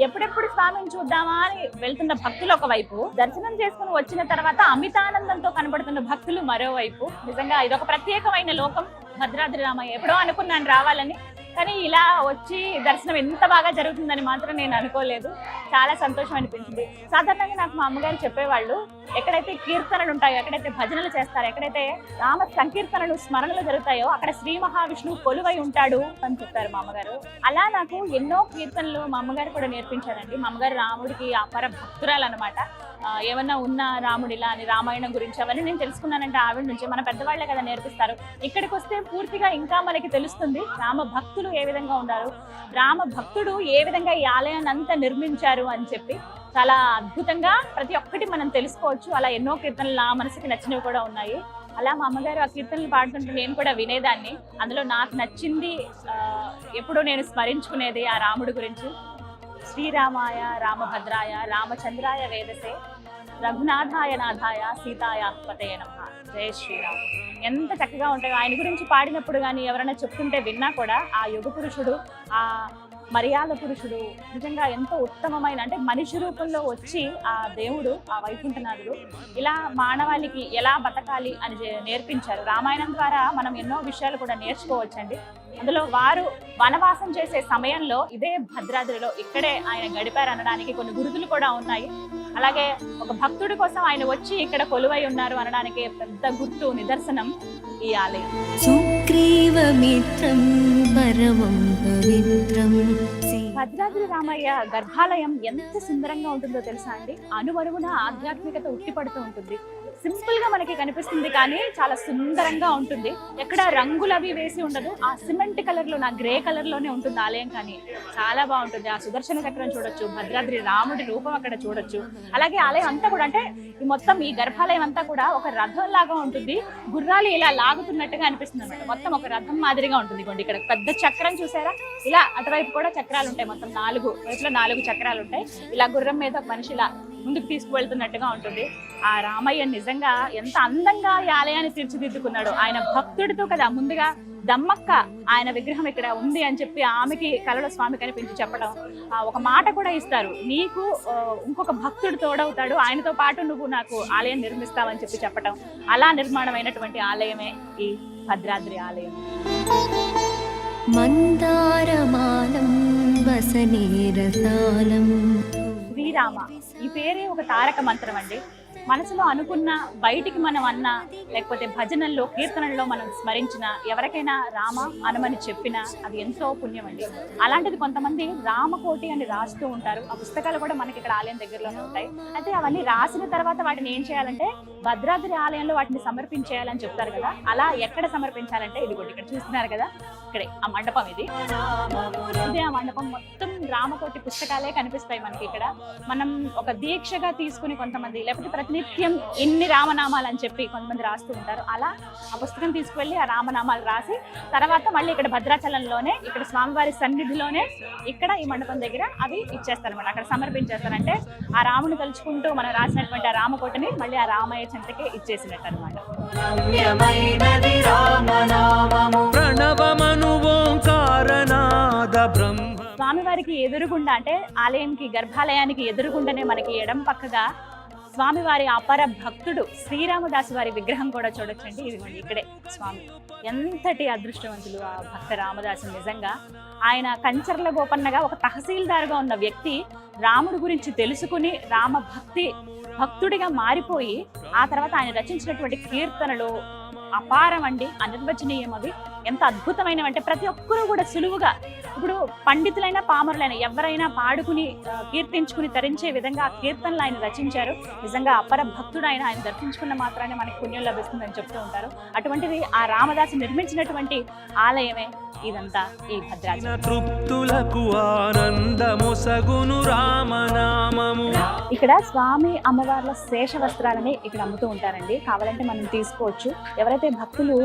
ఎప్పుడెప్పుడు స్వామిని చూద్దామా అని వెళ్తున్న భక్తులు ఒకవైపు, దర్శనం చేసుకుని వచ్చిన తర్వాత అమితానందంతో కనబడుతున్న భక్తులు మరోవైపు. నిజంగా ఇదొక ప్రత్యేకమైన లోకం భద్రాద్రి రామయ్య. ఎప్పుడో అనుకున్నాను రావాలని, కానీ ఇలా వచ్చి దర్శనం ఎంత బాగా జరుగుతుందని మాత్రం నేను అనుకోలేదు. చాలా సంతోషం అనిపించింది. సాధారణంగా నాకు మా అమ్మగారు చెప్పేవాళ్ళు, ఎక్కడైతే కీర్తనలు ఉంటాయో, ఎక్కడైతే భజనలు చేస్తారో, ఎక్కడైతే రామ సంకీర్తనలు స్మరణలు జరుగుతాయో అక్కడ శ్రీ మహావిష్ణువు కొలువై ఉంటాడు అని చెప్పారు మా అమ్మగారు. అలా నాకు ఎన్నో కీర్తనలు మా అమ్మగారు కూడా నేర్పించారండి. మా అమ్మగారు రాముడికి అపర భక్తురాలు అనమాట. ఏమన్నా ఉన్న రాముడిలా అని, రామాయణం గురించి అవన్నీ నేను తెలుసుకున్నానంటే ఆవిడ నుంచి. మన పెద్దవాళ్లే కదా నేర్పిస్తారు. ఇక్కడికి వస్తే పూర్తిగా ఇంకా మనకి తెలుస్తుంది రామ భక్తులు ఏ విధంగా ఉన్నారు, రామ భక్తుడు ఏ విధంగా ఈ ఆలయాన్ని అంతా నిర్మించారు అని చెప్పి చాలా అద్భుతంగా ప్రతి ఒక్కటి మనం తెలుసుకోవచ్చు. అలా ఎన్నో కీర్తనలు నా మనసుకి నచ్చినవి కూడా ఉన్నాయి. అలా మా అమ్మగారు ఆ కీర్తనలు పాడుతుంటే నేను కూడా వినేదాన్ని. అందులో నాకు నచ్చింది ఎప్పుడూ నేను స్మరించుకునేది ఆ రాముడి గురించి. శ్రీరామాయ రామభద్రాయ రామచంద్రాయ వేదసే రఘునాథాయ నాథాయ సీతాయ పతయ నమః. జయ శ్రీరామ్. ఎంత చక్కగా ఉంటాయో ఆయన గురించి పాడినప్పుడు కానీ ఎవరైనా చెప్తుంటే విన్నా కూడా ఆ యుగ పురుషుడు, ఆ మర్యాద పురుషుడు నిజంగా ఎంతో ఉత్తమమైన, అంటే మనిషి రూపంలో వచ్చి ఆ దేవుడు, ఆ వైకుంఠనాథుడు ఇలా మానవాళికి ఎలా బతకాలి అని నేర్పించారు. రామాయణం ద్వారా మనం ఎన్నో విషయాలు కూడా నేర్చుకోవచ్చండి. అందులో వారు వనవాసం చేసే సమయంలో ఇదే భద్రాద్రిలో ఇక్కడే ఆయన గడిపారు అనడానికి కొన్ని గురుతులు కూడా ఉన్నాయి. అలాగే ఒక భక్తుడి కోసం ఆయన వచ్చి ఇక్కడ కొలువై ఉన్నారు అనడానికి పెద్ద గుర్తు, నిదర్శనం ఈ ఆలయం. సుగ్రీవమిత్రం పరమం పవిత్రం. భద్రాద్రి రామయ్య గర్భాలయం ఎంత సుందరంగా ఉంటుందో తెలుసా అండి. అణువణువున ఆధ్యాత్మికత ఉట్టిపడుతూ ఉంటుంది. సింపుల్ గా మనకి కనిపిస్తుంది కానీ చాలా సుందరంగా ఉంటుంది. ఎక్కడ రంగులు అవి వేసి ఉండదు. ఆ సిమెంట్ కలర్ లో, నా గ్రే కలర్ లోనే ఉంటుంది ఆలయం. కానీ చాలా బాగుంటుంది. ఆ సుదర్శన చక్రం చూడొచ్చు, భద్రాద్రి రాముడి రూపం అక్కడ చూడొచ్చు. అలాగే ఆలయం అంతా కూడా, అంటే ఈ మొత్తం ఈ గర్భాలయం అంతా కూడా ఒక రథం లాగా ఉంటుంది. గుర్రాలు ఇలా లాగుతున్నట్టుగా అనిపిస్తుంది అనమాట. మొత్తం ఒక రథం మాదిరిగా ఉంటుంది. ఇక్కడ పెద్ద చక్రం చూసారా, ఇలా అటువైపు కూడా చక్రాలు ఉంటాయి. మొత్తం 4 వైపులో 4 చక్రాలు ఉంటాయి. ఇలా గుర్రం మీద ఒక మనిషి ఇలా ముందుకు తీసుకువెళ్తున్నట్టుగా ఉంటుంది. ఆ రామయ్య నిజంగా ఎంత అందంగా ఈ ఆలయాన్ని తీర్చిదిద్దుకున్నాడు. ఆయన భక్తుడితో కదా, ముందుగా దమ్మక్క ఆయన విగ్రహం ఇక్కడ ఉంది అని చెప్పి ఆమెకి కలలో స్వామి కనిపించి చెప్పడం, ఒక మాట కూడా ఇస్తారు, నీకు ఇంకొక భక్తుడు తోడవుతాడు, ఆయనతో పాటు నువ్వు నాకు ఆలయం నిర్మిస్తావని చెప్పి చెప్పడం. అలా నిర్మాణమైనటువంటి ఆలయమే ఈ భద్రాద్రి ఆలయం. మందారమాలం వసనేరసాలం. శ్రీరామ ఈ పేరే ఒక తారక మంత్రం అండి. మనసులో అనుకున్న, బయటికి మనం అన్నా, లేకపోతే భజనల్లో, కీర్తనల్లో మనం స్మరించిన, ఎవరికైనా రామ అనమని చెప్పినా అది ఎంతో పుణ్యం అండి. అలాంటిది కొంతమంది రామకోటి అని రాస్తూ ఉంటారు. ఆ పుస్తకాలు కూడా మనకి ఇక్కడ ఆలయం దగ్గరలోనే ఉంటాయి. అయితే అవన్నీ రాసిన తర్వాత వాటిని ఏం చేయాలంటే భద్రాద్రి ఆలయంలో వాటిని సమర్పించేయాలని చెప్తారు కదా. అలా ఎక్కడ సమర్పించాలంటే ఇది కూడా ఇక్కడ చూస్తున్నారు కదా, ఇక్కడే ఆ మండపం. ఇదే ఆ మండపం. మొత్తం రామకోటి పుస్తకాలే కనిపిస్తాయి మనకి ఇక్కడ. మనం ఒక దీక్షగా తీసుకుని కొంతమంది, లేకపోతే ప్రతి నిత్యం ఇన్ని రామనామాలు అని చెప్పి కొంతమంది రాస్తూ ఉంటారు. అలా ఆ పుస్తకం తీసుకువెళ్ళి ఆ రామనామాలు రాసి తర్వాత మళ్ళీ ఇక్కడ భద్రాచలంలోనే ఇక్కడ స్వామివారి సన్నిధిలోనే ఇక్కడ ఈ మండపం దగ్గర అవి ఇచ్చేస్తారనమాట. అక్కడ సమర్పించేస్తారంటే ఆ రాముని తలుచుకుంటూ మనం రాసినటువంటి ఆ రామకోటని మళ్ళీ ఆ రామయ్య చెంతకే ఇచ్చేసినట్టు అనమాట. ప్రణవమను ఓంకారనాద బ్రహ్మ. స్వామివారికి ఎదురుగుండా అంటే ఆలయానికి గర్భాలయానికి ఎదురుగుండానే మనకి ఎడం పక్కగా స్వామివారి అపర భక్తుడు శ్రీరామదాసు వారి విగ్రహం కూడా చూడొచ్చండి. ఇదిగోండి ఇక్కడే స్వామి. ఎంతటి అదృష్టవంతులు ఆ భక్త రామదాసు. నిజంగా ఆయన కంచర్ల గోపన్నగా ఒక తహసీల్దార్గా ఉన్న వ్యక్తి రాముడి గురించి తెలుసుకుని రామ భక్తుడిగా మారిపోయి ఆ తర్వాత ఆయన రచించినటువంటి కీర్తనలు అపారం అండి, అనిర్వచనీయం. అవి ఎంత అద్భుతమైనవి అంటే ప్రతి ఒక్కరూ కూడా సులువుగా, ఇప్పుడు పండితులైనా పామరులైనా ఎవరైనా పాడుకుని కీర్తించుకుని తరించే విధంగా ఆ కీర్తనలు ఆయన రచించారు. నిజంగా అపర భక్తుడు ఆయన దర్శించుకున్న మాత్రాన్ని మనకి పుణ్యం లభిస్తుందని చెప్తూ ఉంటారు. అటువంటిది ఆ రామదాసు నిర్మించినటువంటి ఆలయమే ఇదంతా ఈ భద్రాచలం. తృప్తులకు ఆనందముసగును రామనామము. ఇక్కడ స్వామి అమ్మవార్ల శేష వస్త్రాలని ఇక్కడ అమ్ముతూ ఉంటారండి. కావాలంటే మనం తీసుకోవచ్చు. ఎవరైతే భక్తులు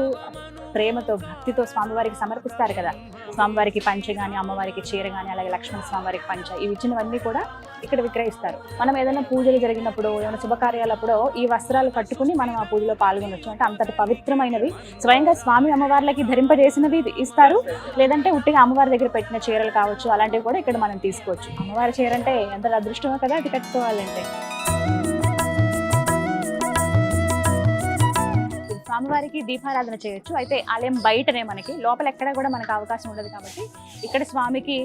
ప్రేమతో భక్తితో స్వామివారికి సమర్పిస్తారు కదా, స్వామివారికి పంచ కానీ అమ్మవారికి చీర కానీ అలాగే లక్ష్మణ స్వామివారికి పంచ, ఇవి ఇచ్చినవన్నీ కూడా ఇక్కడ విక్రయిస్తారు. మనం ఏదైనా పూజలు జరిగినప్పుడు ఏమైనా శుభకార్యాలప్పుడు ఈ వస్త్రాలు కట్టుకుని మనం ఆ పూజలో పాల్గొనొచ్చు. అంటే అంతటి పవిత్రమైనవి, స్వయంగా స్వామి అమ్మవార్లకి ధరింపజేసినవి ఇస్తారు. లేదంటే ఉట్టిగా అమ్మవారి దగ్గర పెట్టిన చీరలు కావచ్చు, అలాంటివి కూడా ఇక్కడ మనం తీసుకోవచ్చు. అమ్మవారి చీర అంటే ఎంత అదృష్టమో కదా అది కట్టుకోవాలంటే. స్వామివారికి దీపారాధన చేయొచ్చు. అయితే ఆలయం బయటనే, మనకి లోపల ఎక్కడ కూడా మనకు అవకాశం ఉండదు కాబట్టి ఇక్కడ స్వామికి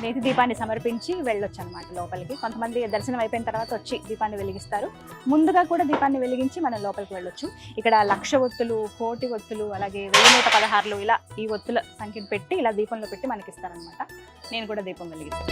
నేతి దీపాన్ని సమర్పించి వెళ్ళొచ్చు అనమాట లోపలికి. కొంతమంది దర్శనం అయిపోయిన తర్వాత వచ్చి దీపాన్ని వెలిగిస్తారు. ముందుగా కూడా దీపాన్ని వెలిగించి మనం లోపలికి వెళ్ళొచ్చు. ఇక్కడ 1,00,000 ఒత్తులు, 1,00,000 ఒత్తులు, అలాగే 1116 ఇలా ఈ ఒత్తుల సంఖ్యను పెట్టి ఇలా దీపంలో పెట్టి మనకి ఇస్తారనమాట. నేను కూడా దీపం వెలిగిస్తాను.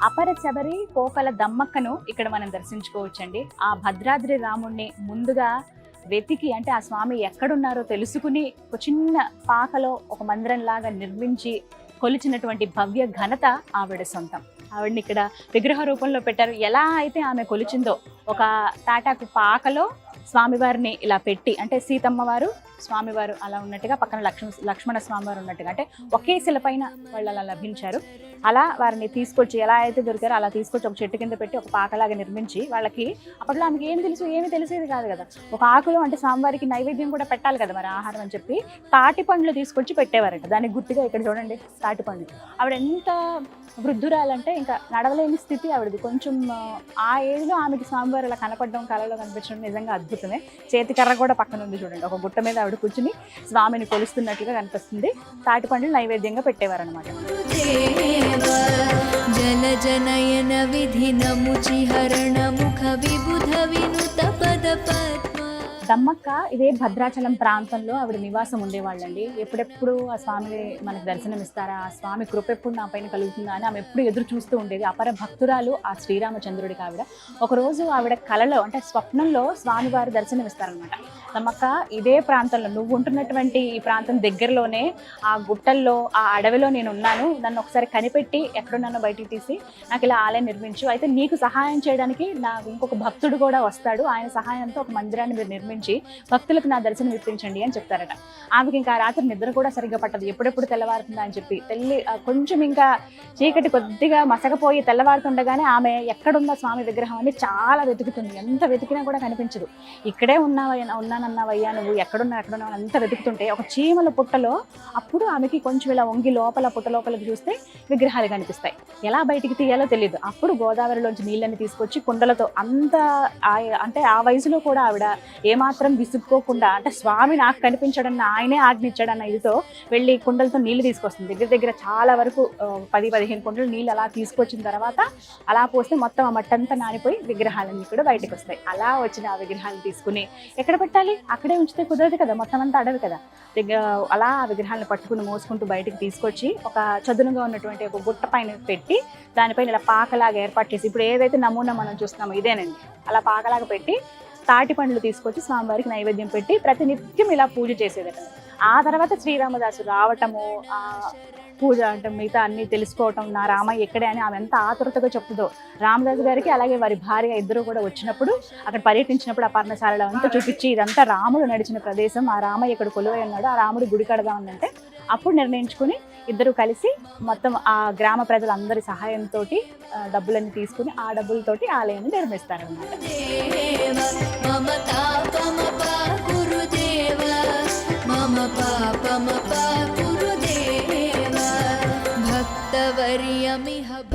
అపర శబరి కోకల దమ్మక్కను ఇక్కడ మనం దర్శించుకోవచ్చండి. ఆ భద్రాద్రి రాముణ్ణి ముందుగా వెతికి, అంటే ఆ స్వామి ఎక్కడున్నారో తెలుసుకుని ఒక చిన్న పాకలో ఒక మందిరం లాగా నిర్మించి కొలిచినటువంటి భవ్య ఘనత ఆవిడ సొంతం. ఆవిడని ఇక్కడ విగ్రహ రూపంలో పెట్టారు. ఎలా అయితే ఆమె కొలిచిందో ఒక తాటాకు పాకలో స్వామివారిని ఇలా పెట్టి, అంటే సీతమ్మ వారు స్వామివారు అలా ఉన్నట్టుగా, పక్కన లక్ష్మణ స్వామివారు ఉన్నట్టుగా, అంటే ఒకే శిలపైన వాళ్ళు అలా లభించారు. అలా వారిని తీసుకొచ్చి ఎలా అయితే దొరికారో అలా తీసుకొచ్చి ఒక చెట్టు కింద పెట్టి ఒక పాకలాగా నిర్మించి, వాళ్ళకి అప్పట్లో ఆమెకి ఏమి తెలిసేది కాదు కదా, ఒక ఆకులో అంటే స్వామివారికి నైవేద్యం కూడా పెట్టాలి కదా మరి ఆహారం అని చెప్పి తాటి పండ్లు తీసుకొచ్చి పెట్టేవారంట. దానికి గుర్తుగా ఇక్కడ చూడండి తాటి పండ్లు. ఆవిడ ఎంత వృద్ధురాలంటే ఇంకా నడవలేని స్థితి ఆవిడది. కొంచెం ఆ ఏజ్లో ఆమెకి స్వామివారు అలా కనపడడం, కళలో కనిపించడం నిజంగా అద్భుతమే. చేతికర్ర కూడా పక్కన ఉంది చూడండి. ఒక గుట్ట మీద ఆవిడ కూర్చుని స్వామిని కొలుస్తున్నట్లుగా కనిపిస్తుంది. తాటి పండ్లు నైవేద్యంగా పెట్టేవారనమాట. జల జనయన విధి నముచి హరణ ముఖ విబుధ వినుత పద పద్మ. దమ్మక్క ఇదే భద్రాచలం ప్రాంతంలో ఆవిడ నివాసం ఉండేవాళ్ళండి. ఎప్పుడెప్పుడు ఆ స్వామి మనకు దర్శనం ఇస్తారా, ఆ స్వామి కృప ఎప్పుడు నా పైన కలుగుతుందా అని ఆమె ఎప్పుడు ఎదురు చూస్తూ ఉండేది. అపర భక్తురాలు ఆ శ్రీరామచంద్రుడికి ఆవిడ. ఒకరోజు ఆవిడ కలలో అంటే స్వప్నంలో స్వామివారి దర్శనం ఇస్తారనమాట. దమ్మక్క ఇదే ప్రాంతంలో నువ్వు ఉంటున్నటువంటి ఈ ప్రాంతం దగ్గరలోనే ఆ గుట్టల్లో ఆ అడవిలో నేను ఉన్నాను, నన్ను ఒకసారి కనిపెట్టి ఎక్కడున్నానో బయటికి తీసి నాకు ఇలా ఆలయం నిర్మించు, అయితే నీకు సహాయం చేయడానికి నాకు ఇంకొక భక్తుడు కూడా వస్తాడు, ఆయన సహాయంతో ఒక మందిరాన్ని మీరు నిర్మించి భక్తులకు నా దర్శనం ఇప్పించండి అని చెప్తారట. ఆమెకి ఇంకా రాత్రి నిద్ర కూడా సరిగ్గా పట్టదు, ఎప్పుడెప్పుడు తెల్లవారుతుందా అని చెప్పి. కొంచెం ఇంకా చీకటి కొద్దిగా మసకపోయి తెల్లవారుతుండగానే ఆమె ఎక్కడుందా స్వామి విగ్రహం అని చాలా వెతుకుతుంది. ఎంత వెతికినా కూడా కనిపించదు. ఇక్కడే ఉన్నానన్నావయ్యా నువ్వు, ఎక్కడున్నావు అంత వెతుకుతుంటే ఒక చీమల పుట్టలో అప్పుడు ఆమెకి కొంచెం ఇలా వంగి లోపల పుట్ట లోపలికి చూస్తే విగ్రహాలు కనిపిస్తాయి. ఎలా బయటికి తీయాలో తెలియదు. అప్పుడు గోదావరిలోంచి నీళ్ళని తీసుకొచ్చి కుండలతో అంటే ఆ వయసులో కూడా ఆవిడ ఏమాత్రం మాత్రం విసుక్కోకుండా, అంటే స్వామి నాకు కనిపించడన్న, ఆయనే ఆజ్ఞించాడన్న ఇదితో వెళ్ళి కుండలతో నీళ్లు తీసుకొస్తుంది. దగ్గర దగ్గర చాలా వరకు 10-15 కుండలు నీళ్ళు అలా తీసుకొచ్చిన తర్వాత అలా పోస్తే మొత్తం ఆ మట్టంతా నానిపోయి విగ్రహాలన్నీ కూడా బయటకు వస్తాయి. అలా వచ్చిన ఆ విగ్రహాలను తీసుకుని ఎక్కడ పెట్టాలి, అక్కడే ఉంచితే కుదరదు కదా, మొత్తం అంతా అడవి కదా. అలా ఆ విగ్రహాలను పట్టుకుని మోసుకుంటూ బయటికి తీసుకొచ్చి ఒక చదునుగా ఉన్నటువంటి ఒక గుట్ట పైన పెట్టి దానిపైన ఇలా పాకలాగా ఏర్పాటు చేసి, ఇప్పుడు ఏదైతే నమూనా మనం చూస్తున్నామో ఇదేనండి, అలా పాకలాగా పెట్టి తాటి పండ్లు తీసుకొచ్చి స్వామివారికి నైవేద్యం పెట్టి ప్రతినిత్యం ఇలా పూజ చేసేదట. ఆ తర్వాత శ్రీరామదాసు రావటము, ఆ పూజ అంటే మిగతా అన్ని తెలుసుకోవటం, నా రామయ్య ఎక్కడే అని ఆమె ఎంత ఆతురతగా చెప్తుందో. రామదాసు గారికి అలాగే వారి భార్య ఇద్దరు కూడా వచ్చినప్పుడు అక్కడ పర్యటించినప్పుడు ఆ పర్ణశాలలో అంతా చూపించి, ఇదంతా రాముడు నడిచిన ప్రదేశం, ఆ రామయ్య ఇక్కడ కొలువై ఉన్నాడు, ఆ రాముడు గుడి కడదామనంటే అప్పుడు నిర్ణయించుకుని ఇద్దరు కలిసి మొత్తం ఆ గ్రామ ప్రజలందరి సహాయంతో డబ్బులన్నీ తీసుకుని ఆ డబ్బులతోటి ఆలయాన్ని నిర్మిస్తారన్నమాట.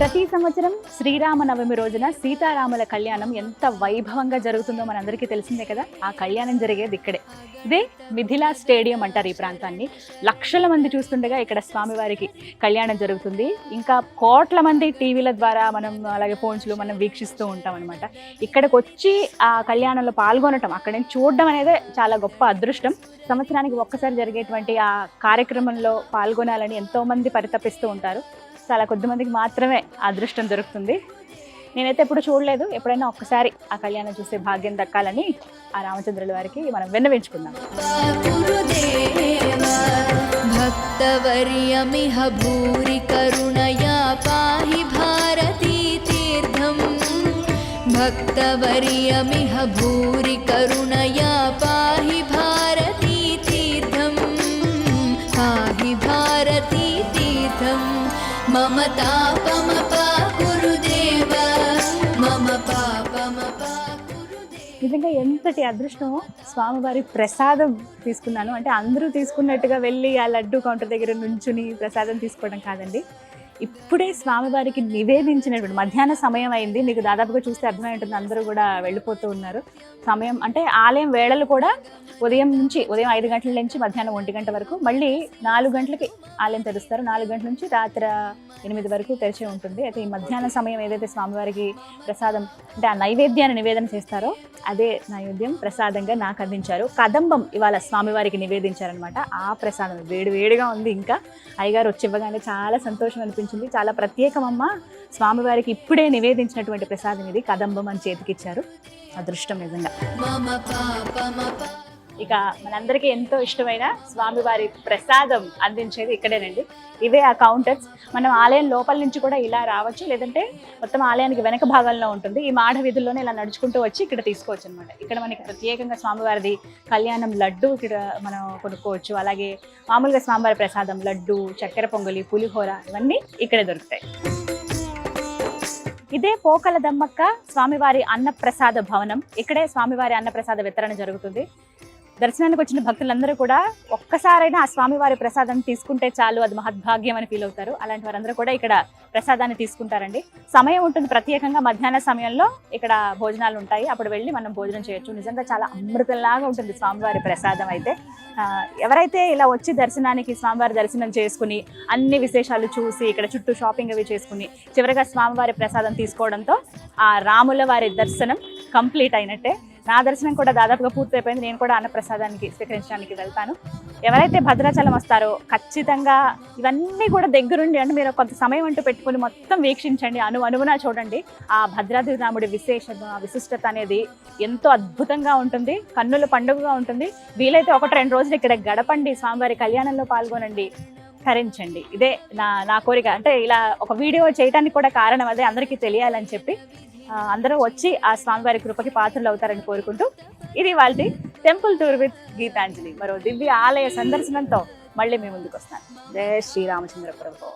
ప్రతి సంవత్సరం శ్రీరామనవమి రోజున సీతారాముల కళ్యాణం ఎంత వైభవంగా జరుగుతుందో మనందరికీ తెలిసిందే కదా. ఆ కళ్యాణం జరిగేది ఇక్కడే. ఇదే మిథిలా స్టేడియం అంటారు ఈ ప్రాంతాన్ని. లక్షల మంది చూస్తుండగా ఇక్కడ స్వామివారికి కళ్యాణం జరుగుతుంది. ఇంకా కోట్ల మంది టీవీల ద్వారా మనం అలాగే ఫోన్స్లో మనం వీక్షిస్తూ ఉంటాం అనమాట. ఇక్కడికి వచ్చి ఆ కళ్యాణంలో పాల్గొనటం, అక్కడ నుంచి చూడడం అనేది చాలా గొప్ప అదృష్టం. సంవత్సరానికి ఒక్కసారి జరిగేటువంటి ఆ కార్యక్రమంలో పాల్గొనాలని ఎంతోమంది పరితపిస్తూ ఉంటారు. చాలా కొద్ది మందికి మాత్రమే అదృష్టం దొరుకుతుంది. నేనైతే ఎప్పుడు చూడలేదు. ఎప్పుడైనా ఒక్కసారి ఆ కళ్యాణం చూసే భాగ్యం దక్కాలని ఆ రామచంద్రుల వారికి మనం విన్నవించుకుందాం. భక్తవర్యమిహ భూరి కరుణయా పాహి భారతీ తీర్థం. భక్తవర్యమిహ భూరి కరుణయా పాహి భారతీ తీర్థం. పాహి భారతీ తీర్థం. మమ తాపమపాకురు దేవ, మమ పాపమపాకురు దేవ. నిజంగా ఎంతటి అదృష్టమో. స్వామివారి ప్రసాదం తీసుకున్నాను అంటే అందరూ తీసుకున్నట్టుగా వెళ్ళి ఆ లడ్డు కౌంటర్ దగ్గర నుంచుని ప్రసాదం తీసుకోవడం కాదండి. ఇప్పుడే స్వామివారికి నివేదించినటువంటి మధ్యాహ్న సమయం అయింది. మీకు దాదాపుగా చూస్తే అర్థమై ఉంటుంది, అందరూ కూడా వెళ్ళిపోతూ ఉన్నారు. సమయం అంటే ఆలయం వేళలు కూడా ఉదయం 5 గంటల నుంచి మధ్యాహ్నం 1 గంట వరకు, మళ్ళీ 4 గంటలకి ఆలయం తెరుస్తారు. 4 గంటల నుంచి రాత్రి 8 వరకు తెరిచి ఉంటుంది. అయితే ఈ మధ్యాహ్న సమయం ఏదైతే స్వామివారికి ప్రసాదం అంటే ఆ నైవేద్యాన్ని నివేదన చేస్తారో అదే నైవేద్యం ప్రసాదంగా నాకు అందించారు. కదంబం ఇవాళ స్వామివారికి నివేదించారనమాట. ఆ ప్రసాదం వేడివేడిగా ఉంది. ఇంకా అయ్యగారు వచ్చి ఇవ్వగానే చాలా సంతోషం అనిపించింది. చాలా ప్రత్యేకమమ్మ, స్వామివారికి ఇప్పుడే నివేదించినటువంటి ప్రసాదం ఇది, కదంబం అని చేతికిచ్చారు. అదృష్టం నిజంగా. ఇక మనందరికీ ఎంతో ఇష్టమైన స్వామివారి ప్రసాదం అందించేది ఇక్కడేనండి. ఇవే ఆ కౌంటర్స్. మనం ఆలయం లోపల నుంచి కూడా ఇలా రావచ్చు, లేదంటే మొత్తం ఆలయానికి వెనక భాగంలో ఉంటుంది. ఈ మాఢ వీధుల్లోనే ఇలా నడుచుకుంటూ వచ్చి ఇక్కడ తీసుకోవచ్చు అనమాట. ఇక్కడ మనకి ప్రత్యేకంగా స్వామివారిది కళ్యాణం లడ్డు ఇక్కడ మనం కొనుక్కోవచ్చు. అలాగే మామూలుగా స్వామివారి ప్రసాదం లడ్డు, చక్కెర పొంగలి, పులిహోర ఇవన్నీ ఇక్కడే దొరుకుతాయి. ఇదే పోకల దమ్మక్క స్వామివారి అన్నప్రసాద భవనం. ఇక్కడే స్వామివారి అన్నప్రసాద వితరణ జరుగుతుంది. దర్శనానికి వచ్చిన భక్తులందరూ కూడా ఒక్కసారైనా ఆ స్వామివారి ప్రసాదం తీసుకుంటే చాలు, అది మహద్భాగ్యం అని ఫీల్ అవుతారు. అలాంటి వారందరూ కూడా ఇక్కడ ప్రసాదాన్ని తీసుకుంటారండి. సమయం ఉంటుంది ప్రత్యేకంగా, మధ్యాహ్న సమయంలో ఇక్కడ భోజనాలు ఉంటాయి. అప్పుడు వెళ్ళి మనం భోజనం చేయొచ్చు. నిజంగా చాలా అమృతంలాగా ఉంటుంది స్వామివారి ప్రసాదం అయితే. ఎవరైతే ఇలా వచ్చి దర్శనానికి స్వామివారి దర్శనం చేసుకుని అన్ని విశేషాలు చూసి ఇక్కడ చుట్టూ షాపింగ్ అవి చేసుకుని చివరిగా స్వామివారి ప్రసాదం తీసుకోవడంతో ఆ రాముల వారి దర్శనం కంప్లీట్ అయినట్టే. నా దర్శనం కూడా దాదాపుగా పూర్తయిపోయింది. నేను కూడా అన్నప్రసాదానికి స్వీకరించడానికి వెళ్తాను. ఎవరైతే భద్రాచలం వస్తారో ఖచ్చితంగా ఇవన్నీ కూడా దగ్గరుండి, అంటే మీరు కొంత సమయం అంటూ పెట్టుకుని మొత్తం వీక్షించండి, అనువునా చూడండి. ఆ భద్రాద్రి రాముడి విశిష్టత అనేది ఎంతో అద్భుతంగా ఉంటుంది, కన్నుల పండుగగా ఉంటుంది. వీలైతే 1-2 రోజులు ఇక్కడ గడపండి, స్వామివారి కళ్యాణంలో పాల్గొనండి, తరించండి. ఇదే నా కోరిక. అంటే ఇలా ఒక వీడియో చేయడానికి కూడా కారణం అదే, అందరికీ తెలియాలని చెప్పి. అందరూ వచ్చి ఆ స్వామివారి కృపకి పాత్రలు అవుతారని కోరుకుంటూ ఇది వాళ్ళ టెంపుల్ టూర్ విత్ గీతాంజలి. మరో దివ్య ఆలయ సందర్శనంతో మళ్ళీ మీ ముందుకు వస్తాను. జై శ్రీరామచంద్ర ప్రభు.